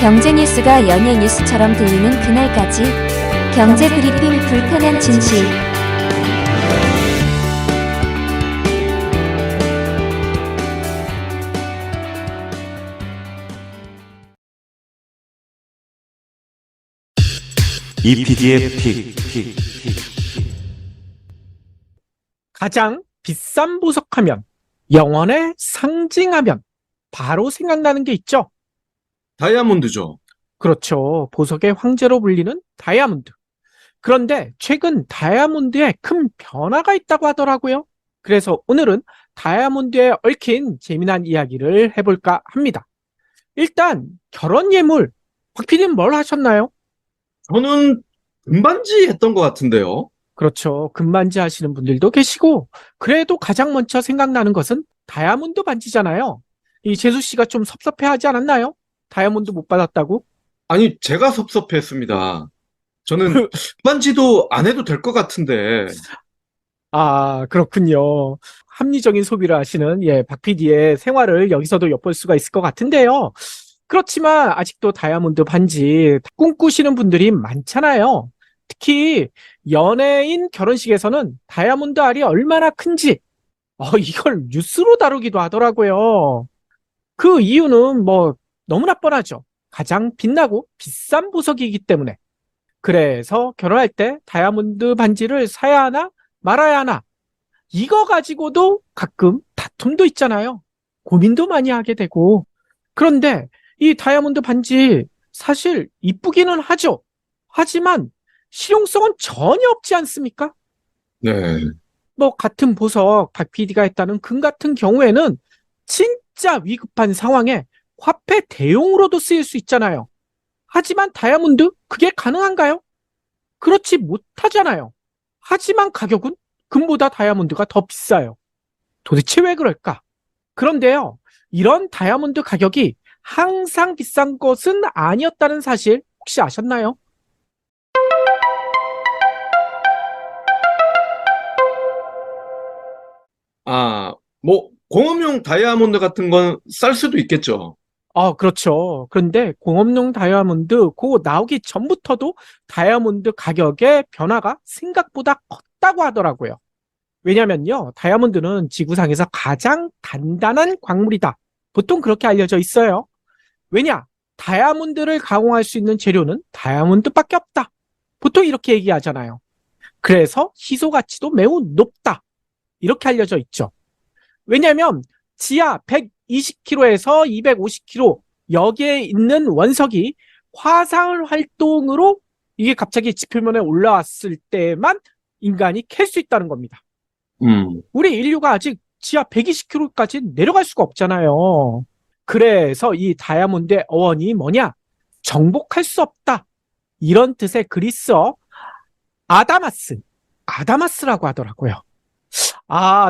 경제 뉴스가 연예 뉴스처럼 들리는 그날까지 경제 브리핑 불편한 진실. EPD의 픽. 가장 비싼 보석하면, 영원의 상징하면 바로 생각나는 게 있죠. 다이아몬드죠. 그렇죠. 보석의 황제로 불리는 다이아몬드. 그런데 최근 다이아몬드에 큰 변화가 있다고 하더라고요. 그래서 오늘은 다이아몬드에 얽힌 재미난 이야기를 해볼까 합니다. 일단 결혼 예물, 박 PD는 뭘 하셨나요? 저는 금반지 했던 것 같은데요. 그렇죠. 금반지 하시는 분들도 계시고, 그래도 가장 먼저 생각나는 것은 다이아몬드 반지잖아요. 이 재수 씨가 좀 섭섭해하지 않았나요? 다이아몬드 못 받았다고? 아니, 제가 섭섭했습니다. 저는 금반지도 안 해도 될 것 같은데. 아, 그렇군요. 합리적인 소비를 하시는 박 PD의 생활을 여기서도 엿볼 수가 있을 것 같은데요. 그렇지만 아직도 다이아몬드 반지 꿈꾸시는 분들이 많잖아요. 특히 연예인 결혼식에서는 다이아몬드 알이 얼마나 큰지 이걸 뉴스로 다루기도 하더라고요. 그 이유는 너무나 뻔하죠. 가장 빛나고 비싼 보석이기 때문에. 그래서 결혼할 때 다이아몬드 반지를 사야 하나 말아야 하나, 이거 가지고도 가끔 다툼도 있잖아요. 고민도 많이 하게 되고. 그런데 이 다이아몬드 반지 사실 이쁘기는 하죠. 하지만 실용성은 전혀 없지 않습니까? 네. 같은 보석 박 PD가 했다는 금 같은 경우에는 진짜 위급한 상황에 화폐 대용으로도 쓰일 수 있잖아요. 하지만 다이아몬드 그게 가능한가요? 그렇지 못하잖아요. 하지만 가격은 금보다 다이아몬드가 더 비싸요. 도대체 왜 그럴까? 그런데요, 이런 다이아몬드 가격이 항상 비싼 것은 아니었다는 사실 혹시 아셨나요? 공업용 다이아몬드 같은 건 쌀 수도 있겠죠. 그렇죠. 그런데 공업용 다이아몬드 그거 나오기 전부터도 다이아몬드 가격의 변화가 생각보다 컸다고 하더라고요. 왜냐면요, 다이아몬드는 지구상에서 가장 단단한 광물이다. 보통 그렇게 알려져 있어요. 왜냐? 다이아몬드를 가공할 수 있는 재료는 다이아몬드밖에 없다. 보통 이렇게 얘기하잖아요. 그래서 희소 가치도 매우 높다. 이렇게 알려져 있죠. 왜냐면 지하 120km에서 250km 여기에 있는 원석이 화산 활동으로 이게 갑자기 지표면에 올라왔을 때만 인간이 캘 수 있다는 겁니다. 우리 인류가 아직 지하 120km까지 내려갈 수가 없잖아요. 그래서 이 다이아몬드의 어원이 뭐냐? 정복할 수 없다. 이런 뜻의 그리스어 아다마스라고 하더라고요.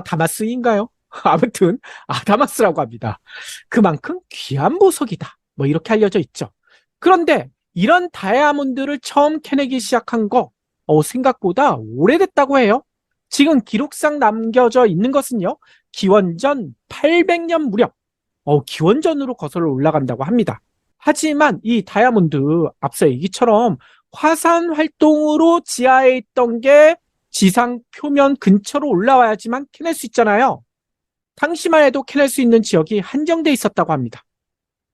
다마스인가요? 아무튼 아다마스라고 합니다. 그만큼 귀한 보석이다. 이렇게 알려져 있죠. 그런데 이런 다이아몬드를 처음 캐내기 시작한 거 생각보다 오래됐다고 해요. 지금 기록상 남겨져 있는 것은요, 기원전 800년 무렵, 기원전으로 거슬러 올라간다고 합니다. 하지만 이 다이아몬드 앞서 얘기처럼 화산 활동으로 지하에 있던 게 지상 표면 근처로 올라와야지만 캐낼 수 있잖아요. 당시만 해도 캐낼 수 있는 지역이 한정돼 있었다고 합니다.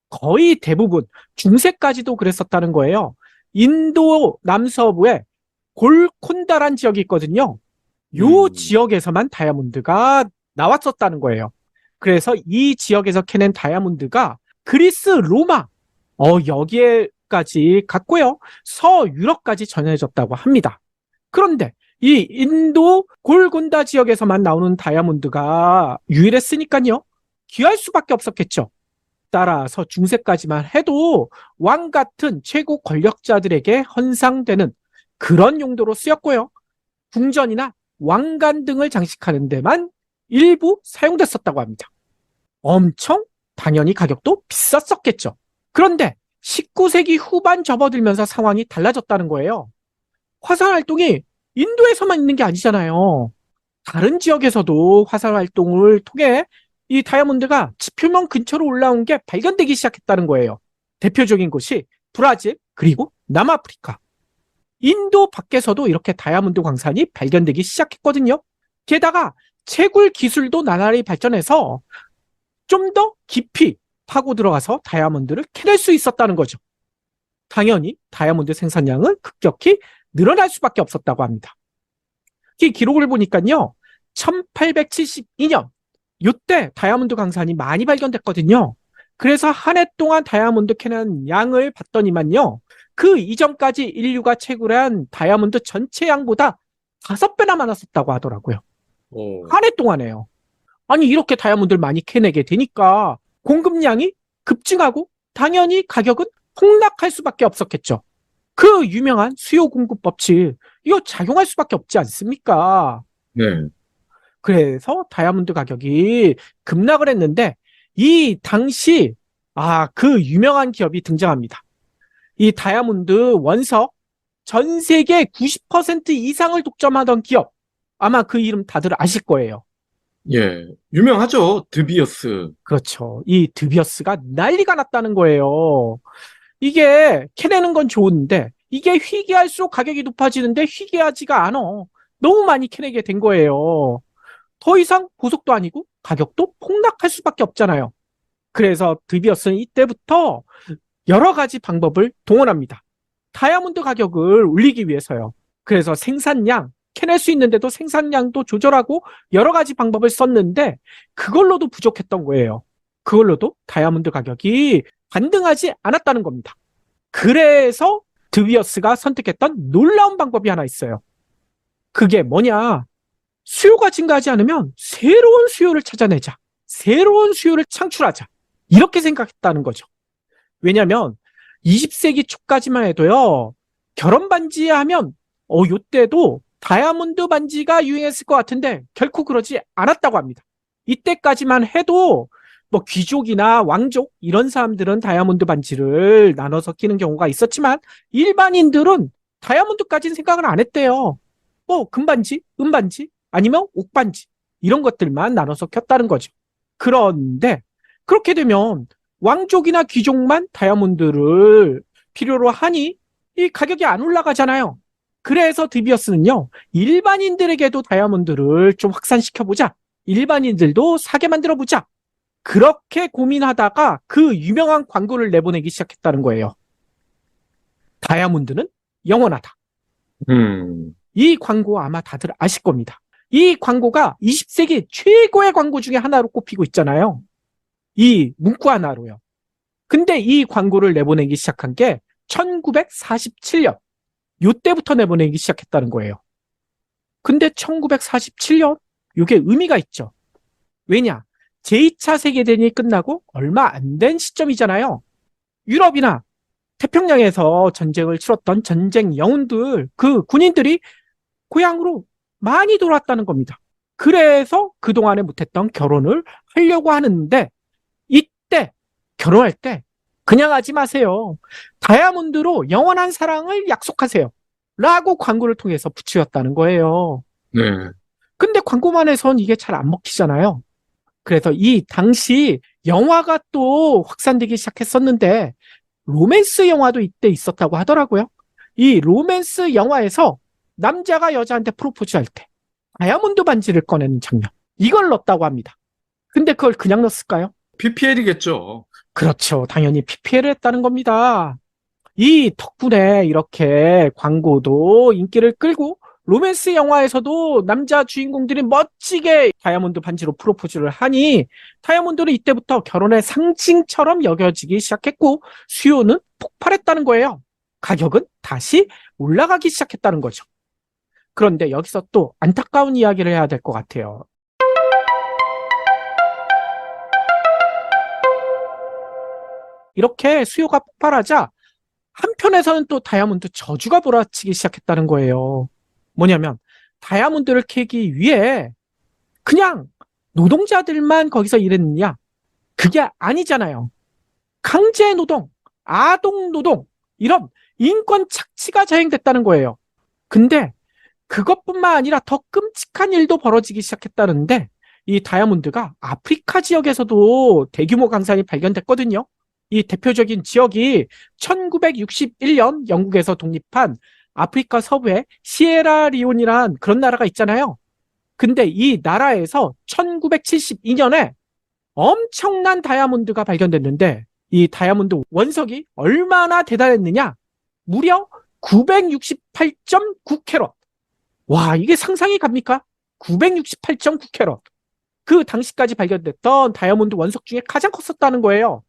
거의 대부분 중세까지도 그랬었다는 거예요. 인도 남서부에 골콘다란 지역이 있거든요. 요 지역에서만 다이아몬드가 나왔었다는 거예요. 그래서 이 지역에서 캐낸 다이아몬드가 그리스, 로마, 여기에까지 갔고요. 서유럽까지 전해졌다고 합니다. 그런데 이 인도 골곤다 지역에서만 나오는 다이아몬드가 유일했으니까요, 귀할 수밖에 없었겠죠. 따라서 중세까지만 해도 왕 같은 최고 권력자들에게 헌상되는 그런 용도로 쓰였고요. 궁전이나 왕관 등을 장식하는 데만 일부 사용됐었다고 합니다. 엄청 당연히 가격도 비쌌었겠죠. 그런데 19세기 후반 접어들면서 상황이 달라졌다는 거예요. 화산 활동이 인도에서만 있는 게 아니잖아요. 다른 지역에서도 화산 활동을 통해 이 다이아몬드가 지표면 근처로 올라온 게 발견되기 시작했다는 거예요. 대표적인 곳이 브라질 그리고 남아프리카, 인도 밖에서도 이렇게 다이아몬드 광산이 발견되기 시작했거든요. 게다가 채굴 기술도 나날이 발전해서 좀 더 깊이 파고 들어가서 다이아몬드를 캐낼 수 있었다는 거죠. 당연히 다이아몬드 생산량은 급격히 늘어날 수밖에 없었다고 합니다. 이 기록을 보니까요, 1872년 이때 다이아몬드 광산이 많이 발견됐거든요. 그래서 한 해 동안 다이아몬드 캐는 양을 봤더니만요, 그 이전까지 인류가 채굴한 다이아몬드 전체 양보다 5배나 많았었다고 하더라고요. 오. 한 해 동안에요. 아니, 이렇게 다이아몬드를 많이 캐내게 되니까 공급량이 급증하고 당연히 가격은 폭락할 수밖에 없었겠죠. 그 유명한 수요 공급 법칙, 이거 작용할 수밖에 없지 않습니까? 네. 그래서 다이아몬드 가격이 급락을 했는데, 이 당시 그 유명한 기업이 등장합니다. 이 다이아몬드 원석 전 세계 90% 이상을 독점하던 기업, 아마 그 이름 다들 아실 거예요. 예. 유명하죠. 드비어스. 그렇죠. 이 드비어스가 난리가 났다는 거예요. 이게 캐내는 건 좋은데 이게 희귀할수록 가격이 높아지는데 희귀하지가 않아. 너무 많이 캐내게 된 거예요. 더 이상 보석도 아니고 가격도 폭락할 수밖에 없잖아요. 그래서 드비어스는 이때부터 여러 가지 방법을 동원합니다. 다이아몬드 가격을 올리기 위해서요. 그래서 생산량, 캐낼 수 있는데도 생산량도 조절하고 여러 가지 방법을 썼는데 그걸로도 부족했던 거예요. 그걸로도 다이아몬드 가격이 반등하지 않았다는 겁니다. 그래서 드비어스가 선택했던 놀라운 방법이 하나 있어요. 그게 뭐냐? 수요가 증가하지 않으면 새로운 수요를 찾아내자. 새로운 수요를 창출하자. 이렇게 생각했다는 거죠. 왜냐하면 20세기 초까지만 해도요, 결혼 반지 하면 요때도 다이아몬드 반지가 유행했을 것 같은데 결코 그러지 않았다고 합니다. 이때까지만 해도 뭐 귀족이나 왕족 이런 사람들은 다이아몬드 반지를 나눠서 끼는 경우가 있었지만 일반인들은 다이아몬드까지는 생각을 안 했대요. 뭐 금반지, 은반지, 아니면 옥반지 이런 것들만 나눠서 꼈다는 거죠. 그런데 그렇게 되면 왕족이나 귀족만 다이아몬드를 필요로 하니 이 가격이 안 올라가잖아요. 그래서 드비어스는요, 일반인들에게도 다이아몬드를 좀 확산시켜보자. 일반인들도 사게 만들어보자. 그렇게 고민하다가 그 유명한 광고를 내보내기 시작했다는 거예요. 다이아몬드는 영원하다. 이 광고 아마 다들 아실 겁니다. 이 광고가 20세기 최고의 광고 중에 하나로 꼽히고 있잖아요. 이 문구 하나로요. 근데 이 광고를 내보내기 시작한 게 1947년. 요때부터 내보내기 시작했다는 거예요. 근데 1947년? 이게 의미가 있죠. 왜냐? 제2차 세계대전이 끝나고 얼마 안 된 시점이잖아요. 유럽이나 태평양에서 전쟁을 치렀던 전쟁 영웅들, 그 군인들이 고향으로 많이 돌아왔다는 겁니다. 그래서 그동안에 못했던 결혼을 하려고 하는데 이때 결혼할 때 그냥 하지 마세요. 다이아몬드로 영원한 사랑을 약속하세요. 라고 광고를 통해서 붙였다는 거예요. 네. 근데 광고만 해선 이게 잘 안 먹히잖아요. 그래서 이 당시 영화가 또 확산되기 시작했었는데 로맨스 영화도 이때 있었다고 하더라고요. 이 로맨스 영화에서 남자가 여자한테 프로포즈할 때 다이아몬드 반지를 꺼내는 장면. 이걸 넣었다고 합니다. 근데 그걸 그냥 넣었을까요? PPL이겠죠. 그렇죠. 당연히 PPL을 했다는 겁니다. 이 덕분에 이렇게 광고도 인기를 끌고 로맨스 영화에서도 남자 주인공들이 멋지게 다이아몬드 반지로 프로포즈를 하니 다이아몬드는 이때부터 결혼의 상징처럼 여겨지기 시작했고 수요는 폭발했다는 거예요. 가격은 다시 올라가기 시작했다는 거죠. 그런데 여기서 또 안타까운 이야기를 해야 될 것 같아요. 이렇게 수요가 폭발하자 한편에서는 또 다이아몬드 저주가 몰아치기 시작했다는 거예요. 뭐냐면 다이아몬드를 캐기 위해 그냥 노동자들만 거기서 일했느냐? 그게 아니잖아요. 강제 노동, 아동 노동 이런 인권 착취가 자행됐다는 거예요. 근데 그것뿐만 아니라 더 끔찍한 일도 벌어지기 시작했다는데 이 다이아몬드가 아프리카 지역에서도 대규모 강산이 발견됐거든요. 이 대표적인 지역이 1961년 영국에서 독립한 아프리카 서부의 시에라리온이란 그런 나라가 있잖아요. 근데 이 나라에서 1972년에 엄청난 다이아몬드가 발견됐는데 이 다이아몬드 원석이 얼마나 대단했느냐? 무려 968.9캐럿. 와, 이게 상상이 갑니까? 968.9캐럿. 그 당시까지 발견됐던 다이아몬드 원석 중에 가장 컸었다는 거예요.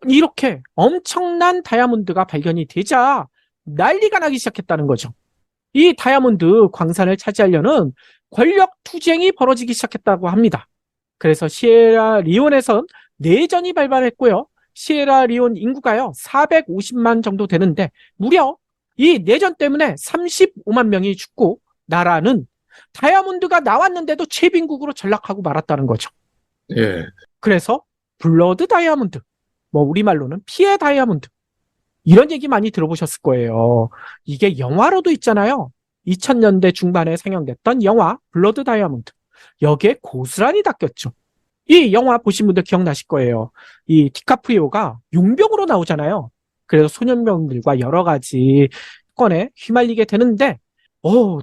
이렇게 엄청난 다이아몬드가 발견이 되자 난리가 나기 시작했다는 거죠. 이 다이아몬드 광산을 차지하려는 권력 투쟁이 벌어지기 시작했다고 합니다. 그래서 시에라리온에선 내전이 발발했고요. 시에라리온 인구가요 450만 정도 되는데 무려 이 내전 때문에 35만 명이 죽고 나라는 다이아몬드가 나왔는데도 최빈국으로 전락하고 말았다는 거죠. 예. 그래서 블러드 다이아몬드, 뭐 우리말로는 피해 다이아몬드, 이런 얘기 많이 들어보셨을 거예요. 이게 영화로도 있잖아요. 2000년대 중반에 상영됐던 영화 블러드 다이아몬드. 여기에 고스란히 닦였죠. 이 영화 보신 분들 기억나실 거예요. 이 디카프리오가 용병으로 나오잖아요. 그래서 소년병들과 여러 가지 건에 휘말리게 되는데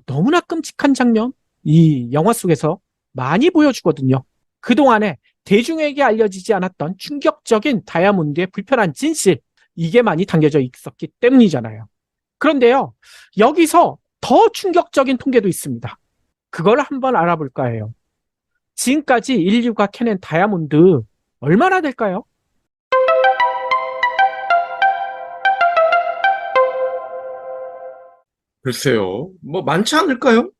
너무나 끔찍한 장면 이 영화 속에서 많이 보여주거든요. 그동안에 대중에게 알려지지 않았던 충격적인 다이아몬드의 불편한 진실, 이게 많이 담겨져 있었기 때문이잖아요. 그런데요, 여기서 더 충격적인 통계도 있습니다. 그걸 한번 알아볼까 해요. 지금까지 인류가 캐낸 다이아몬드 얼마나 될까요? 글쎄요. 뭐 많지 않을까요?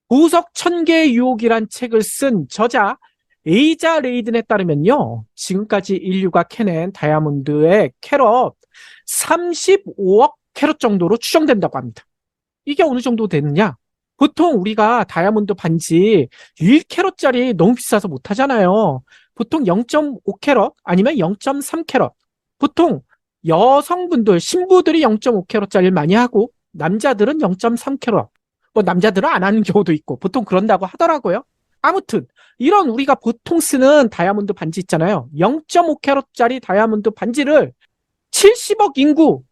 보석 1000개의 유혹이란 책을 쓴 저자 에이자 레이든에 따르면요, 지금까지 인류가 캐낸 다이아몬드의 캐럿 35억 캐럿 정도로 추정된다고 합니다. 이게 어느 정도 되느냐? 보통 우리가 다이아몬드 반지 1캐럿짜리 너무 비싸서 못하잖아요. 보통 0.5캐럿 아니면 0.3캐럿. 보통 여성분들, 신부들이 0.5캐럿짜리를 많이 하고 남자들은 0.3캐럿. 뭐 남자들은 안 하는 경우도 있고 보통 그런다고 하더라고요. 아무튼 이런 우리가 보통 쓰는 다이아몬드 반지 있잖아요. 0.5캐럿짜리 다이아몬드 반지를 70억 인구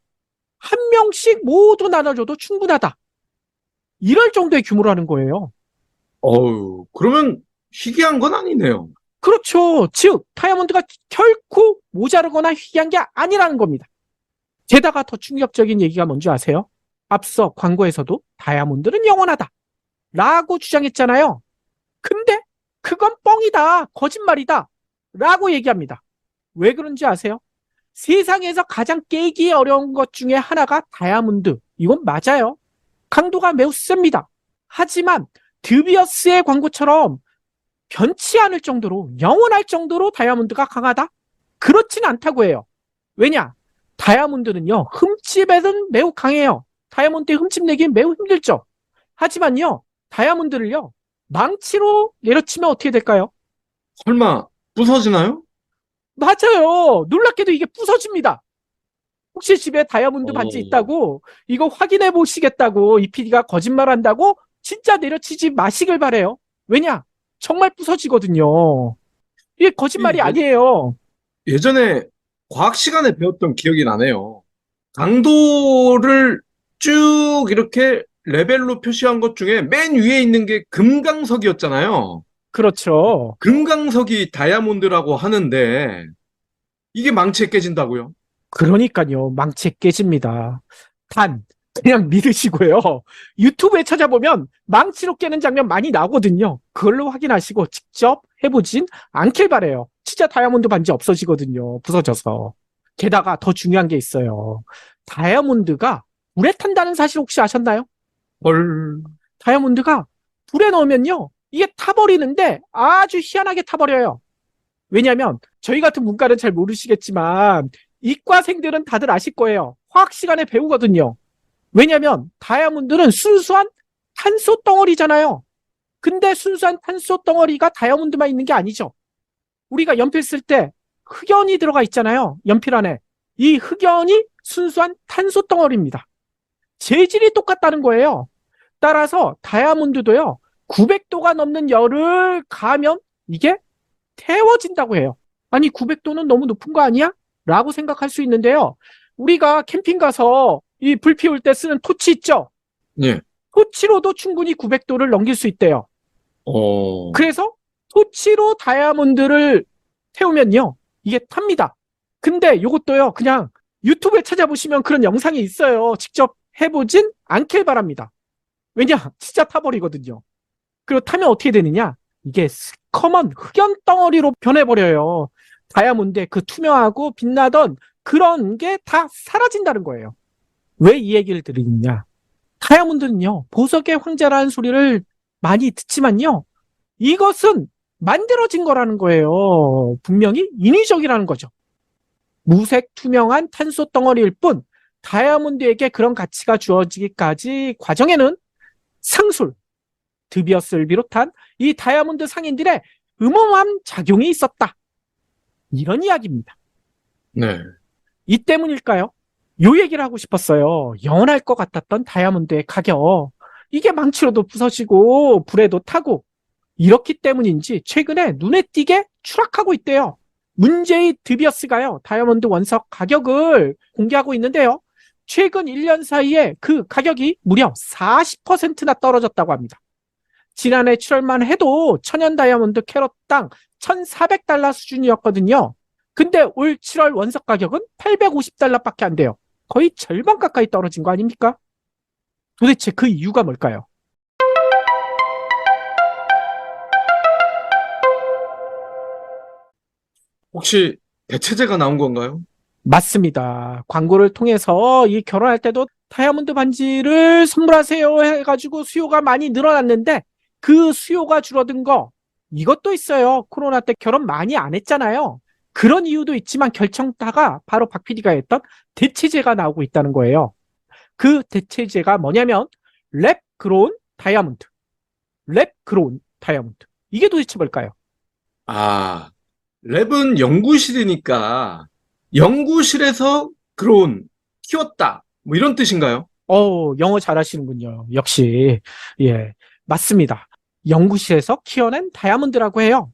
한 명씩 모두 나눠줘도 충분하다. 이럴 정도의 규모라는 거예요. 그러면 희귀한 건 아니네요. 그렇죠. 즉 다이아몬드가 결코 모자르거나 희귀한 게 아니라는 겁니다. 게다가 더 충격적인 얘기가 뭔지 아세요? 앞서 광고에서도 다이아몬드는 영원하다 라고 주장했잖아요. 근데 그건 뻥이다, 거짓말이다 라고 얘기합니다. 왜 그런지 아세요? 세상에서 가장 깨기 어려운 것 중에 하나가 다이아몬드. 이건 맞아요. 강도가 매우 셉니다. 하지만 드비어스의 광고처럼 변치 않을 정도로, 영원할 정도로 다이아몬드가 강하다? 그렇진 않다고 해요. 왜냐? 다이아몬드는요, 흠집에는 매우 강해요. 다이아몬드에 흠집내기 매우 힘들죠. 하지만요, 다이아몬드를요, 망치로 내려치면 어떻게 될까요? 설마 부서지나요? 맞아요. 놀랍게도 이게 부서집니다. 혹시 집에 다이아몬드 반지 있다고 이거 확인해 보시겠다고 이 PD가 거짓말한다고 진짜 내려치지 마시길 바래요. 왜냐? 정말 부서지거든요. 이게 거짓말이 아니에요. 예전에 과학 시간에 배웠던 기억이 나네요. 강도를 쭉 이렇게 레벨로 표시한 것 중에 맨 위에 있는 게 금강석이었잖아요. 그렇죠. 금강석이 다이아몬드라고 하는데 이게 망치에 깨진다고요? 그러니까요. 망치에 깨집니다. 그냥 믿으시고요. 유튜브에 찾아보면 망치로 깨는 장면 많이 나오거든요. 그걸로 확인하시고 직접 해보진 않길 바래요. 진짜 다이아몬드 반지 없어지거든요. 부서져서. 게다가 더 중요한 게 있어요. 다이아몬드가 불에 탄다는 사실 혹시 아셨나요? 헐. 다이아몬드가 불에 넣으면요, 이게 타버리는데 아주 희한하게 타버려요. 왜냐하면 저희 같은 문과는 잘 모르시겠지만 이과생들은 다들 아실 거예요. 화학 시간에 배우거든요. 왜냐하면 다이아몬드는 순수한 탄소 덩어리잖아요. 근데 순수한 탄소 덩어리가 다이아몬드만 있는 게 아니죠. 우리가 연필 쓸 때 흑연이 들어가 있잖아요. 연필 안에. 이 흑연이 순수한 탄소 덩어리입니다. 재질이 똑같다는 거예요. 따라서 다이아몬드도요, 900도가 넘는 열을 가하면 이게 태워진다고 해요. 아니, 900도는 너무 높은 거 아니야? 라고 생각할 수 있는데요. 우리가 캠핑 가서 이 불 피울 때 쓰는 토치 있죠? 예. 토치로도 충분히 900도를 넘길 수 있대요. 그래서 토치로 다이아몬드를 태우면요, 이게 탑니다. 근데 이것도요, 그냥 유튜브에 찾아보시면 그런 영상이 있어요. 직접 해보진 않길 바랍니다. 왜냐? 진짜 타버리거든요. 그리고 타면 어떻게 되느냐? 이게 시커먼 흑연 덩어리로 변해버려요. 다이아몬드의 그 투명하고 빛나던 그런 게 다 사라진다는 거예요. 왜 이 얘기를 드리느냐? 다이아몬드는요, 보석의 황제라는 소리를 많이 듣지만요, 이것은 만들어진 거라는 거예요. 분명히 인위적이라는 거죠. 무색 투명한 탄소 덩어리일 뿐 다이아몬드에게 그런 가치가 주어지기까지 과정에는 상술, 드비어스를 비롯한 이 다이아몬드 상인들의 음험한 작용이 있었다. 이런 이야기입니다. 네. 이 때문일까요? 요 얘기를 하고 싶었어요. 영원할 것 같았던 다이아몬드의 가격. 이게 망치로도 부서지고 불에도 타고 이렇기 때문인지 최근에 눈에 띄게 추락하고 있대요. 문제의 드비어스가요, 다이아몬드 원석 가격을 공개하고 있는데요. 최근 1년 사이에 그 가격이 무려 40%나 떨어졌다고 합니다. 지난해 7월만 해도 천연 다이아몬드 캐럿당 1,400달러 수준이었거든요. 근데 올 7월 원석 가격은 850달러밖에 안 돼요. 거의 절반 가까이 떨어진 거 아닙니까? 도대체 그 이유가 뭘까요? 혹시 대체제가 나온 건가요? 맞습니다. 광고를 통해서 이 결혼할 때도 다이아몬드 반지를 선물하세요 해가지고 수요가 많이 늘어났는데 그 수요가 줄어든 거 이것도 있어요. 코로나 때 결혼 많이 안 했잖아요. 그런 이유도 있지만 결정타가 바로 박 PD가 했던 대체제가 나오고 있다는 거예요. 그 대체제가 뭐냐면 랩그로운 다이아몬드. 랩그로운 다이아몬드. 이게 도대체 뭘까요? 아, 랩은 연구실이니까 연구실에서 키웠다. 뭐 이런 뜻인가요? 영어 잘하시는군요. 역시. 예, 맞습니다. 연구실에서 키워낸 다이아몬드라고 해요.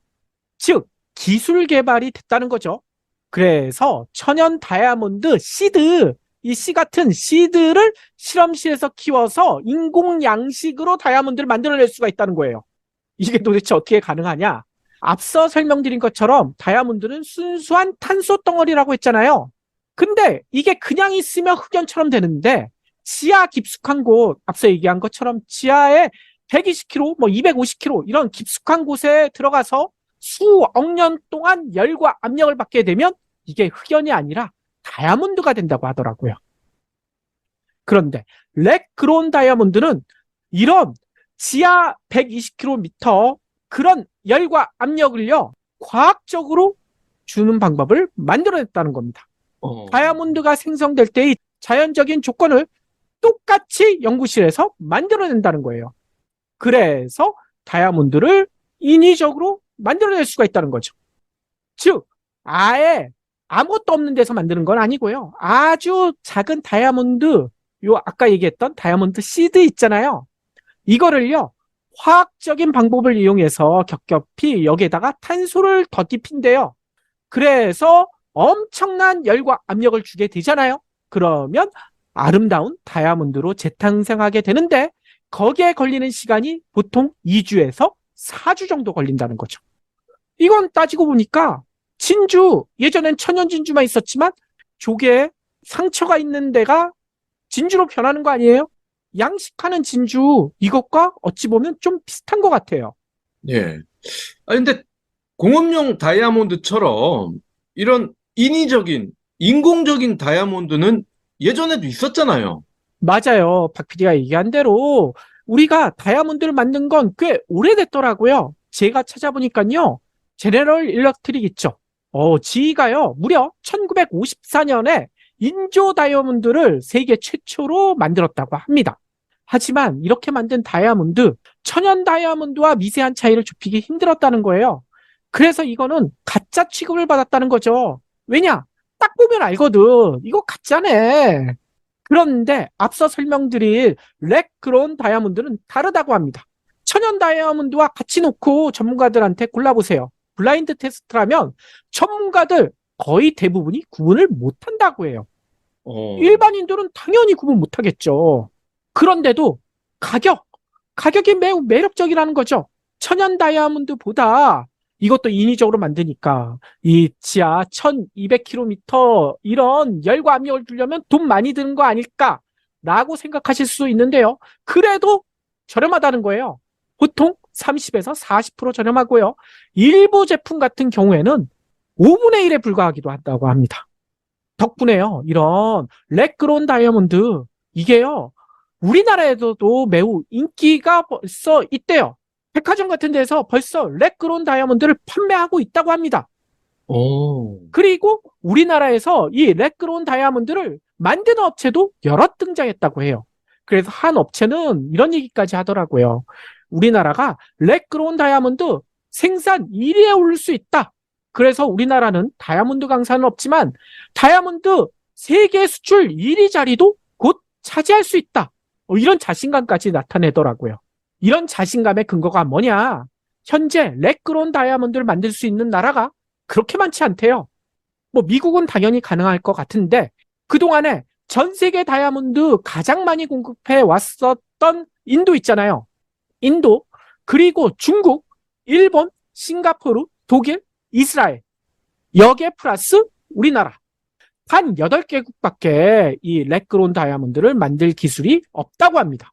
즉, 기술 개발이 됐다는 거죠. 그래서 천연 다이아몬드 씨드, 이 씨 같은 씨드를 실험실에서 키워서 인공 양식으로 다이아몬드를 만들어낼 수가 있다는 거예요. 이게 도대체 어떻게 가능하냐? 앞서 설명드린 것처럼 다이아몬드는 순수한 탄소 덩어리라고 했잖아요. 근데 이게 그냥 있으면 흑연처럼 되는데 지하 깊숙한 곳, 앞서 얘기한 것처럼 지하에 120km, 뭐 250km 이런 깊숙한 곳에 들어가서 수억 년 동안 열과 압력을 받게 되면 이게 흑연이 아니라 다이아몬드가 된다고 하더라고요. 그런데 랩그로운 다이아몬드는 이런 지하 120km 그런 열과 압력을요, 과학적으로 주는 방법을 만들어냈다는 겁니다. 다이아몬드가 생성될 때의 자연적인 조건을 똑같이 연구실에서 만들어낸다는 거예요. 그래서 다이아몬드를 인위적으로 만들어낼 수가 있다는 거죠. 즉, 아예 아무것도 없는 데서 만드는 건 아니고요. 아주 작은 다이아몬드, 요 아까 얘기했던 다이아몬드 씨드 있잖아요. 이거를요, 화학적인 방법을 이용해서 겹겹이 여기에다가 탄소를 덧입힌대요. 그래서 엄청난 열과 압력을 주게 되잖아요. 그러면 아름다운 다이아몬드로 재탄생하게 되는데 거기에 걸리는 시간이 보통 2주에서 4주 정도 걸린다는 거죠. 이건 따지고 보니까 진주, 예전엔 천연 진주만 있었지만 조개에 상처가 있는 데가 진주로 변하는 거 아니에요? 양식하는 진주, 이것과 어찌 보면 좀 비슷한 것 같아요. 예. 근데 공업용 다이아몬드처럼 이런 인위적인, 인공적인 다이아몬드는 예전에도 있었잖아요. 맞아요. 박 PD가 얘기한 대로 우리가 다이아몬드를 만든 건 꽤 오래됐더라고요. 제가 찾아보니까요, 제네럴 일렉트릭 있죠. GE가요, 무려 1954년에 인조 다이아몬드를 세계 최초로 만들었다고 합니다. 하지만 이렇게 만든 다이아몬드, 천연 다이아몬드와 미세한 차이를 좁히기 힘들었다는 거예요. 그래서 이거는 가짜 취급을 받았다는 거죠. 왜냐? 딱 보면 알거든. 이거 가짜네. 그런데 앞서 설명드린 랩그로운 다이아몬드는 다르다고 합니다. 천연 다이아몬드와 같이 놓고 전문가들한테 골라보세요. 블라인드 테스트라면 전문가들 거의 대부분이 구분을 못한다고 해요. 어. 일반인들은 당연히 구분 못하겠죠. 그런데도 가격이 매우 매력적이라는 거죠. 천연 다이아몬드보다 이것도 인위적으로 만드니까 이 지하 1200km 이런 열과 압력을 주려면 돈 많이 드는 거 아닐까라고 생각하실 수 있는데요. 그래도 저렴하다는 거예요. 보통 30에서 40% 저렴하고요. 일부 제품 같은 경우에는 5분의 1에 불과하기도 한다고 합니다. 덕분에요, 이런 랩그로운 다이아몬드, 이게요, 우리나라에서도 매우 인기가 벌써 있대요. 백화점 같은 데서 벌써 랩그로운 다이아몬드를 판매하고 있다고 합니다. 어. 그리고 우리나라에서 이 랩그로운 다이아몬드를 만드는 업체도 여럿 등장했다고 해요. 그래서 한 업체는 이런 얘기까지 하더라고요. 우리나라가 랩그로운 다이아몬드 생산 1위에 오를 수 있다. 그래서 우리나라는 다이아몬드 강산은 없지만 다이아몬드 세계 수출 1위 자리도 곧 차지할 수 있다. 이런 자신감까지 나타내더라고요. 이런 자신감의 근거가 뭐냐? 현재 랩그로운 다이아몬드를 만들 수 있는 나라가 그렇게 많지 않대요. 뭐 미국은 당연히 가능할 것 같은데 그동안에 전 세계 다이아몬드 가장 많이 공급해 왔었던 인도 있잖아요. 인도, 그리고 중국, 일본, 싱가포르, 독일, 이스라엘. 여기에 플러스 우리나라. 한 8개국밖에 이 랩그로운 다이아몬드를 만들 기술이 없다고 합니다.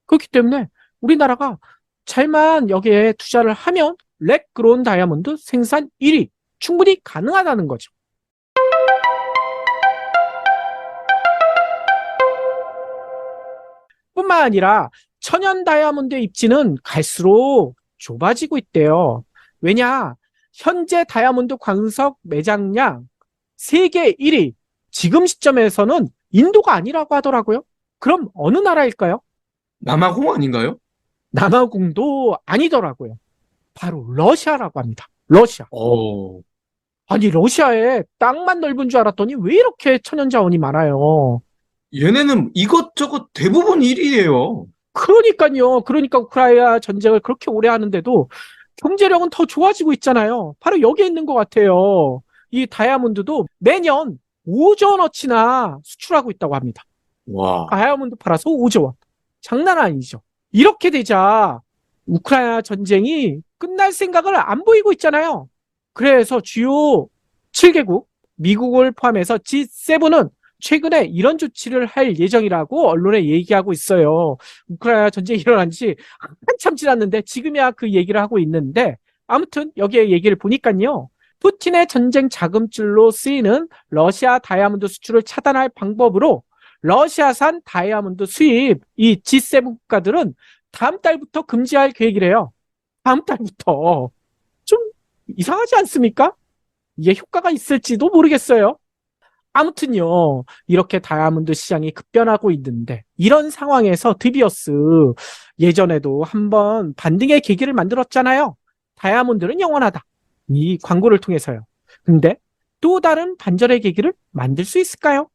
그렇기 때문에 우리나라가 잘만 여기에 투자를 하면 랩그로운 다이아몬드 생산 1위 충분히 가능하다는 거죠. 뿐만 아니라 천연 다이아몬드의 입지는 갈수록 좁아지고 있대요. 왜냐? 현재 다이아몬드 광석 매장량 세계 1위, 지금 시점에서는 인도가 아니라고 하더라고요. 그럼 어느 나라일까요? 남아공 아닌가요? 남아공도 아니더라고요. 바로 러시아라고 합니다. 러시아. 어. 아니, 러시아에 땅만 넓은 줄 알았더니 왜 이렇게 천연 자원이 많아요? 얘네는 이것저것 대부분 1위예요. 그러니까요. 그러니까 우크라이나 전쟁을 그렇게 오래 하는데도 경제력은 더 좋아지고 있잖아요. 바로 여기에 있는 것 같아요. 이 다이아몬드도 매년 5조 원어치나 수출하고 있다고 합니다. 와. 다이아몬드 팔아서 5조 원. 장난 아니죠. 이렇게 되자 우크라이나 전쟁이 끝날 생각을 안 보이고 있잖아요. 그래서 주요 7개국, 미국을 포함해서 G7은 최근에 이런 조치를 할 예정이라고 언론에 얘기하고 있어요. 우크라이나 전쟁이 일어난 지 한참 지났는데 지금이야 그 얘기를 하고 있는데 아무튼 여기에 얘기를 보니까요. 푸틴의 전쟁 자금줄로 쓰이는 러시아 다이아몬드 수출을 차단할 방법으로 러시아산 다이아몬드 수입 이 G7 국가들은 다음 달부터 금지할 계획이래요. 다음 달부터. 좀 이상하지 않습니까? 이게 효과가 있을지도 모르겠어요. 아무튼요, 이렇게 다이아몬드 시장이 급변하고 있는데, 이런 상황에서 드비어스 예전에도 한번 반등의 계기를 만들었잖아요. 다이아몬드는 영원하다. 이 광고를 통해서요. 근데 또 다른 반전의 계기를 만들 수 있을까요?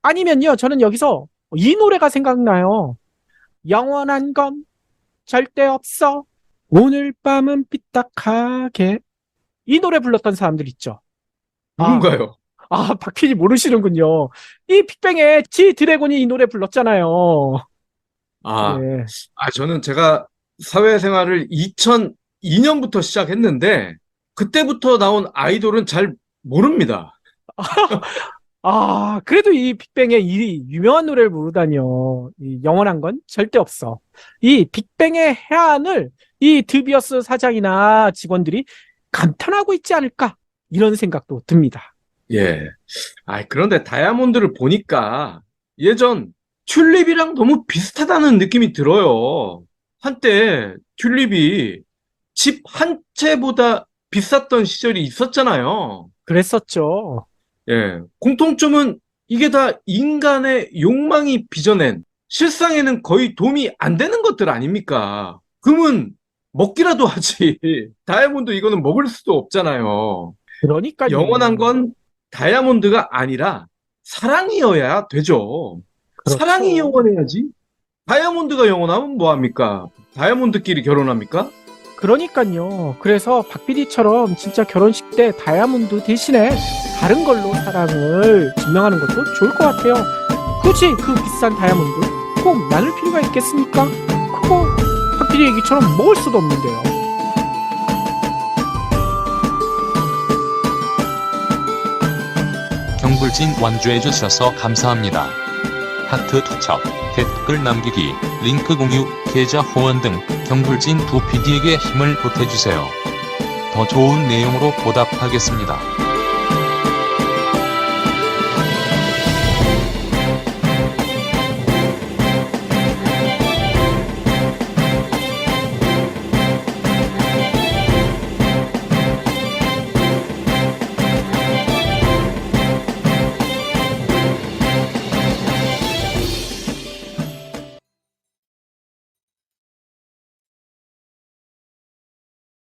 아니면요, 저는 여기서 이 노래가 생각나요. 영원한 건 절대 없어. 오늘 밤은 삐딱하게. 이 노래 불렀던 사람들 있죠. 누군가요? 박PD 모르시는군요. 이 빅뱅의 G 드래곤이 이 노래 불렀잖아요. 아, 네. 저는 제가 사회생활을 2002년부터 시작했는데, 그때부터 나온 아이돌은 잘 모릅니다. 그래도 이 빅뱅의 이 유명한 노래를 부르다니요. 이 영원한 건 절대 없어. 이 빅뱅의 해안을 이 드비어스 사장이나 직원들이 감탄하고 있지 않을까? 이런 생각도 듭니다. 예. 그런데 다이아몬드를 보니까 예전 튤립이랑 너무 비슷하다는 느낌이 들어요. 한때 튤립이 집 한 채보다 비쌌던 시절이 있었잖아요. 그랬었죠. 예. 공통점은 이게 다 인간의 욕망이 빚어낸 실상에는 거의 도움이 안 되는 것들 아닙니까? 금은 먹기라도 하지. 다이아몬드 이거는 먹을 수도 없잖아요. 그러니까요. 영원한 건 다이아몬드가 아니라 사랑이어야 되죠. 그렇죠. 사랑이 영원해야지. 다이아몬드가 영원하면 뭐합니까? 다이아몬드끼리 결혼합니까? 그러니까요. 그래서 박 PD처럼 진짜 결혼식 때 다이아몬드 대신에 다른 걸로 사랑을 증명하는 것도 좋을 것 같아요. 굳이 그 비싼 다이아몬드 꼭 나눌 필요가 있겠습니까? 그거 박 PD 얘기처럼 먹을 수도 없는데요. 경불진 완주해주셔서 감사합니다. 하트 투척, 댓글 남기기, 링크 공유, 계좌 후원 등 경불진 두 PD에게 힘을 보태주세요. 더 좋은 내용으로 보답하겠습니다.